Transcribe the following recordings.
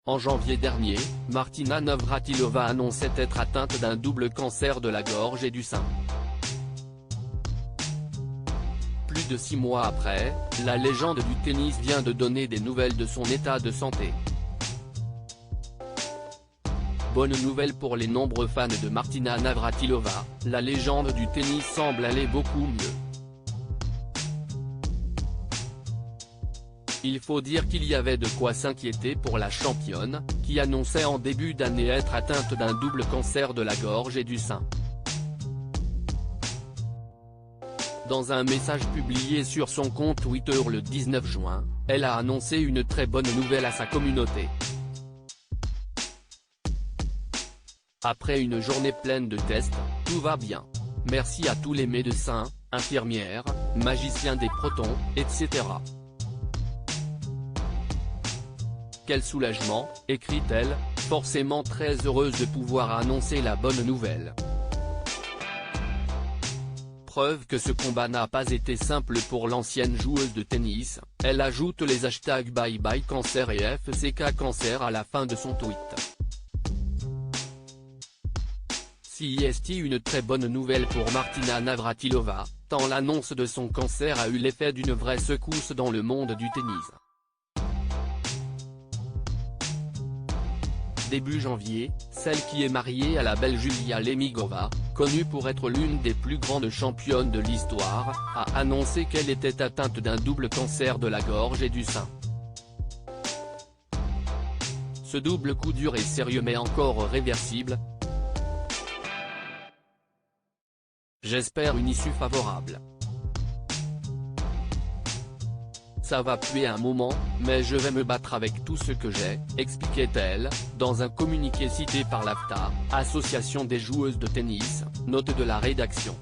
En janvier dernier, Martina Navratilova annonçait être atteinte d'un double cancer de la gorge et du sein. Plus de 6 mois après, la légende du tennis vient de donner des nouvelles de son état de santé. Bonne nouvelle pour les nombreux fans de Martina Navratilova, la légende du tennis semble aller beaucoup mieux. Il faut dire qu'il y avait de quoi s'inquiéter pour la championne, qui annonçait en début d'année être atteinte d'un double cancer de la gorge et du sein. Dans un message publié sur son compte Twitter le 19 juin, elle a annoncé une très bonne nouvelle à sa communauté. Après une journée pleine de tests, tout va bien. Merci à tous les médecins, infirmières, magiciens des protons, etc. Quel soulagement, écrit-elle, forcément très heureuse de pouvoir annoncer la bonne nouvelle. Preuve que ce combat n'a pas été simple pour l'ancienne joueuse de tennis, elle ajoute les hashtags Bye Bye Cancer et FCK Cancer à la fin de son tweet. CIST une très bonne nouvelle pour Martina Navratilova, tant l'annonce de son cancer a eu l'effet d'une vraie secousse dans le monde du tennis. Début janvier, celle qui est mariée à la belle Julia Lemigova, connue pour être l'une des plus grandes championnes de l'histoire, a annoncé qu'elle était atteinte d'un double cancer de la gorge et du sein. Ce double coup dur est sérieux mais encore réversible. J'espère une issue favorable. Ça va puer un moment, mais je vais me battre avec tout ce que j'ai, expliquait-elle, dans un communiqué cité par l'AFTA, Association des joueuses de tennis, note de la rédaction.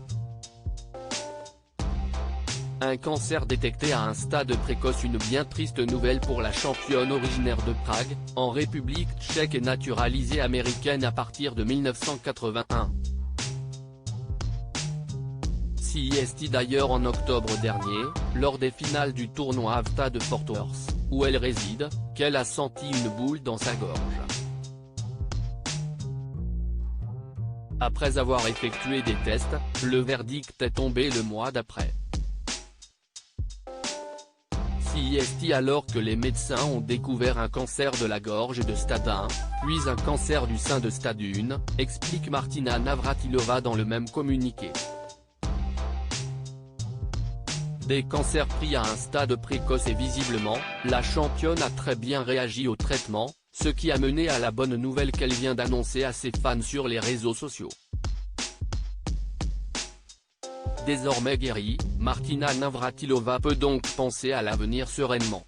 Un cancer détecté à un stade précoce. Une bien triste nouvelle pour la championne originaire de Prague, en République tchèque et naturalisée américaine à partir de 1981. CIST d'ailleurs en octobre dernier, lors des finales du tournoi AFTA de Fort Worth, où elle réside, qu'elle a senti une boule dans sa gorge. Après avoir effectué des tests, le verdict est tombé le mois d'après. CIST alors que les médecins ont découvert un cancer de la gorge de stade 1, puis un cancer du sein de stade 1, explique Martina Navratilova dans le même communiqué. Des cancers pris à un stade précoce et visiblement, la championne a très bien réagi au traitement, ce qui a mené à la bonne nouvelle qu'elle vient d'annoncer à ses fans sur les réseaux sociaux. Désormais guérie, Martina Navratilova peut donc penser à l'avenir sereinement.